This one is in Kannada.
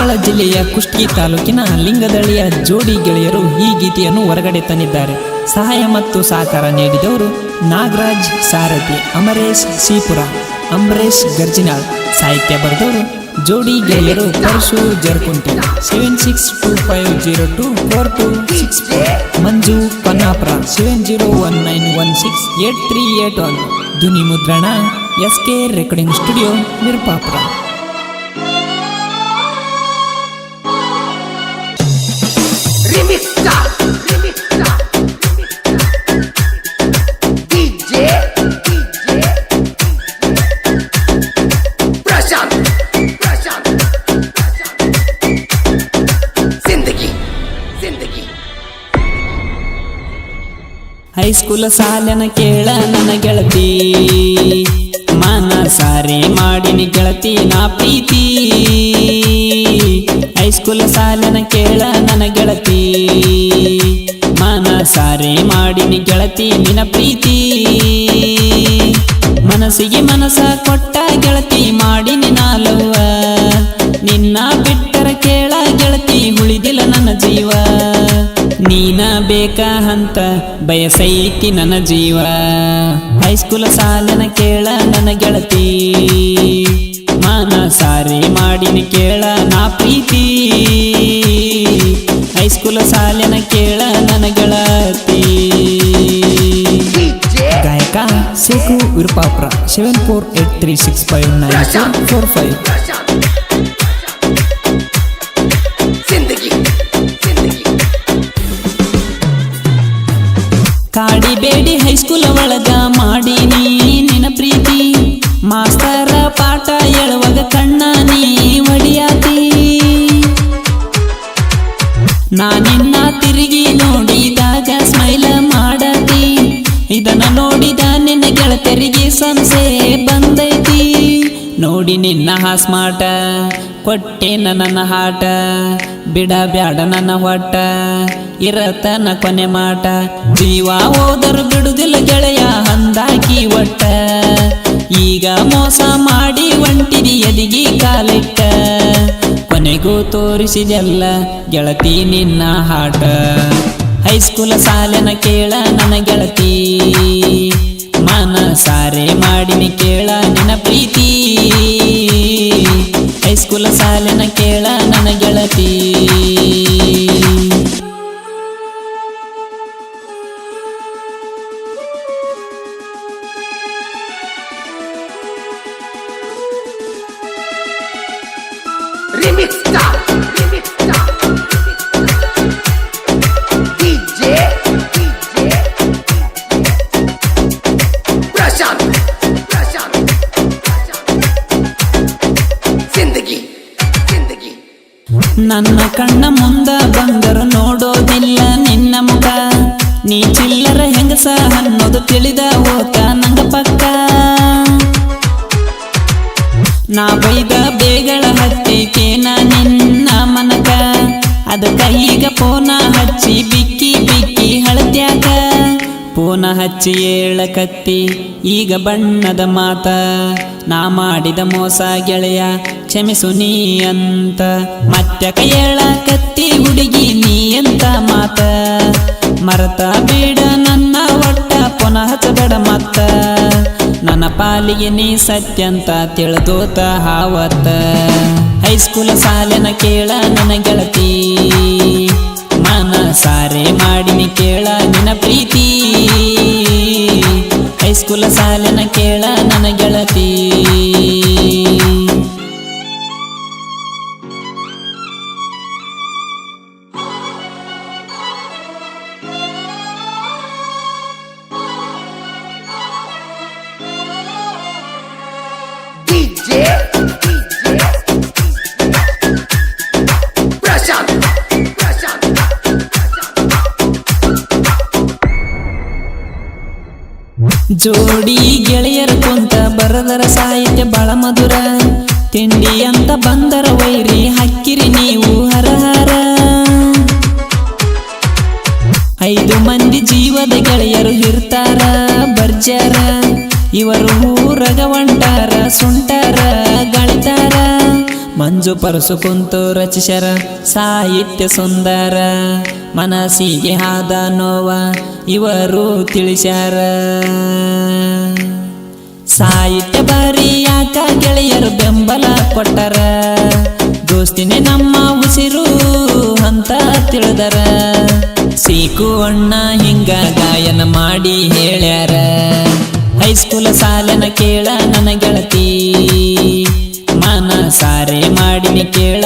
ಕೊಪ್ಪಳ ಜಿಲ್ಲೆಯ ಕುಷ್ಟಗಿ ತಾಲೂಕಿನ ಲಿಂಗದಳ್ಳಿಯ ಜೋಡಿ ಗೆಳೆಯರು ಈ ಗೀತೆಯನ್ನು ಹೊರಗಡೆ ತಂದಿದ್ದಾರೆ. ಸಹಾಯ ಮತ್ತು ಸಹಕಾರ ನೀಡಿದವರು ನಾಗರಾಜ್ ಸಾರಥಿ, ಅಮರೇಶ್ ಸೀಪುರ, ಅಂಬರೀಶ್ ಗರ್ಜಿನಾಳ್. ಸಾಹಿತ್ಯ ಬರೆದವರು ಜೋಡಿ ಗೆಳೆಯರು ಪರಶು ಜರ್ಕುಂಟಿ. 7625024264. ಮಂಜು ಪನ್ನಾಪುರ 7019168381. ಧ್ವನಿ ಮುದ್ರಣ SK ರೆಕಾರ್ಡಿಂಗ್ ಸ್ಟುಡಿಯೋ ವಿರುಪಾಪುರ. ಹೈಸ್ಕೂಲ ಸಾಲನ ಕೇಳ ನನ್ನ ಗೆಳತಿ, ಮಾನ ಸಾರೆ ಮಾಡಿನಿ ಗೆಳತಿ ನಾ ಪ್ರೀತಿ. ಹೈಸ್ಕೂಲ ಸಾಲನ ಕೇಳ ನನ್ನ ಗೆಳತಿ, ಮಾನ ಸಾರೆ ಮಾಡಿನಿ ಗೆಳತಿ ನಿನ ಪ್ರೀತಿ. ಮನಸ್ಸಿಗೆ ಮನಸ ಕೊಟ್ಟ ಗೆಳತಿ ಮಾಡಿನಿ ನಾಲವ್ವ, ನಿನ್ನ ಬಿಟ್ಟರ ಕೇಳ ಗೆಳತಿ ಉಳಿದಿಲ್ಲ ನನ್ನ ಜೀವ. ನೀನ ಬೇಕಾ ಅಂತ ಬಯಸೈತಿ ನನ್ನ ಜೀವ. ಹೈಸ್ಕೂಲ ಸಾಲನ ಕೇಳ ನನ್ನ ಗೆಳತಿ, ಮಾನ ಸಾರೆ ಮಾಡಿನಿ ಕೇಳ ನಾ ಪ್ರೀತಿ. ಹೈಸ್ಕೂಲ ಸಾಲನ ಕೇಳ ನನ್ನ ಗೆಳತಿ. ಗಾಯಕ ಸೇಕು ವಿರುಪಾಪುರ 7483659445. ಕಾಡಿಬೇಡಿ ಹೈಸ್ಕೂಲ ಒಳಗ ಮಾಡೀನಿ ನಿನ ಪ್ರೀತಿ. ಮಾಸ್ತರ ಪಾಠ ಹೇಳುವಾಗ ಕಣ್ಣ ನೀ ಹೊಡಿಯಾತಿ. ನಾನಿನ್ನ ತಿರುಗಿ ನೋಡಿದಾಗ ಸ್ಮೈಲ ಮಾಡತಿ. ಇದನ್ನ ನೋಡಿದ ನಿನ್ನ ಗೆಳತರಿಗೆ ಸಂಶಯ ಬಂದೈತಿ. ನೋಡಿ ನಿನ್ನ ಹಾಸ್ಮಾಟ ಕೊಟ್ಟೆ ನನ್ನ ಹಾಟ, ಬಿಡಬ್ಯಾಡ ನನ್ನ ಹೊಟ್ಟ ಇರತನ ಕೊನೆ ಮಾಟ. ಜೀವ ಹೋದರು ಬಿಡುದಿಲ್ಲ ಗೆಳೆಯ ಅಂದಾಕಿ ಒಟ್ಟ. ಈಗ ಮೋಸ ಮಾಡಿ ಒಂಟಿದಿ ಎದಿಗಿ ಕಾಲಿಟ್ಟ. ಕೊನೆಗೂ ತೋರಿಸಿದೆಲ್ಲ ಗೆಳತಿ ನಿನ್ನ ಹಾಟ. ಹೈಸ್ಕೂಲ ಸಾಲನ ಕೇಳ ನನ್ನ ಗೆಳತಿ, ಮನ ಸಾರೆ ಮಾಡಿನಿ ಕೇಳ ನಿನ್ನ ಪ್ರೀತಿ. ಹೈಸ್ಕೂಲ ಸಾಲನ ಕೇಳ ನನ್ನ ಗೆಳತಿ. ನನ್ನ ಕಣ್ಣ ಮುಂದ ಬಂದರು ನೋಡೋದಿಲ್ಲ ನಿನ್ನ ಮುಖ. ನೀ ಚಿಲ್ಲರ ಹೆಂಗಸ ಅನ್ನೋದು ತಿಳಿದ ಹೋತ ನಂಗ ಪಕ್ಕ. ನಾ ಬೈದ ಬೇಗಳ ಹತ್ತಿಕೇನ ನಿನ್ನ ಮನಕ. ಅದಕ್ಕ ಈಗ ಪೋನ ಹಚ್ಚಿ ಬಿಕ್ಕಿ ಬಿಕ್ಕಿ ಹಳತ್ಯಾಕ. ಪೋನ ಹಚ್ಚಿ ಏಳಕತ್ತಿ ಈಗ ಬಣ್ಣದ ಮಾತ. ನಾ ಮಾಡಿದ ಮೋಸ ಗೆಳೆಯ ಕ್ಷಮಿಸು ನೀ ಅಂತ. ಮತ್ತ್ಯಾಕ ಏಳಕತ್ತಿ ಹುಡುಗಿ ನೀ ಎಂತ ಮಾತ. ಮರತ ಬೇಡ ನನ್ನ ಒಟ್ಟ ಪುನಃ ಹಚ್ಚಬೇಡ ಮತ್ತ. ನನ್ನ ಪಾಲಿಗೆ ನೀ ಸತ್ಯಂತ ತಿಳಿದೋತ ಹಾವತ್ತ. ಹೈಸ್ಕೂಲ ಸಾಲನ ಕೇಳ ನನ್ನ ಗೆಳತಿ, ಮನ ಸಾರೆ ಮಾಡಿನಿ ಕೇಳ ನಿನ್ನ ಪ್ರೀತಿ. ಹೈಸ್ಕೂಲ ಸಾಲನ ಕೇಳ ನನ್ನ ಗೆಳತಿ. ಜೋಡಿ ಗೆಳೆಯರ ಕುಂತ ಬರದರ ಸಾಹಿತ್ಯ ಬಾಳ ಮಧುರ. ತಿಂಡಿ ಅಂತ ಬಂದರ ವೈರಿ ಹಕ್ಕಿರಿ ನೀವು ಹರಹರ. 5 ಮಂದಿ ಜೀವದ ಗೆಳೆಯರು ಇರ್ತಾರ ಬರ್ಜಾರ. ಇವರು ಊರಗ ಹೊಂಟಾರ ಸುಂಟಾರ ಗಳಿತಾರ. ಮಂಜು ಪರಸು ಕುಂತು ರಚಿಸರ ಸಾಹಿತ್ಯ ಸುಂದರ ಮನಸ್ಸಿಗೆ ಆದ ನೋವ ಇವರು ತಿಳಿಸ್ಯಾರ ಸಾಹಿತ್ಯ ಬರಿಯಾಕ ಗೆಳೆಯರು ಬೆಂಬಲ ಕೊಟ್ಟರ ದೋಸ್ತಿನೇ ನಮ್ಮ ಉಸಿರು ಅಂತ ತಿಳಿದರ ಸೀಕು ಅಣ್ಣ ಹಿಂಗ ಗಾಯನ ಮಾಡಿ ಹೇಳ್ಯಾರ ಹೈಸ್ಕೂಲ ಸಾಲನ ಕೇಳ ನನ್ನ ಗೆಳತಿ ಮನ ಸಾರೆ ಮಾಡಿನಿ ಕೇಳ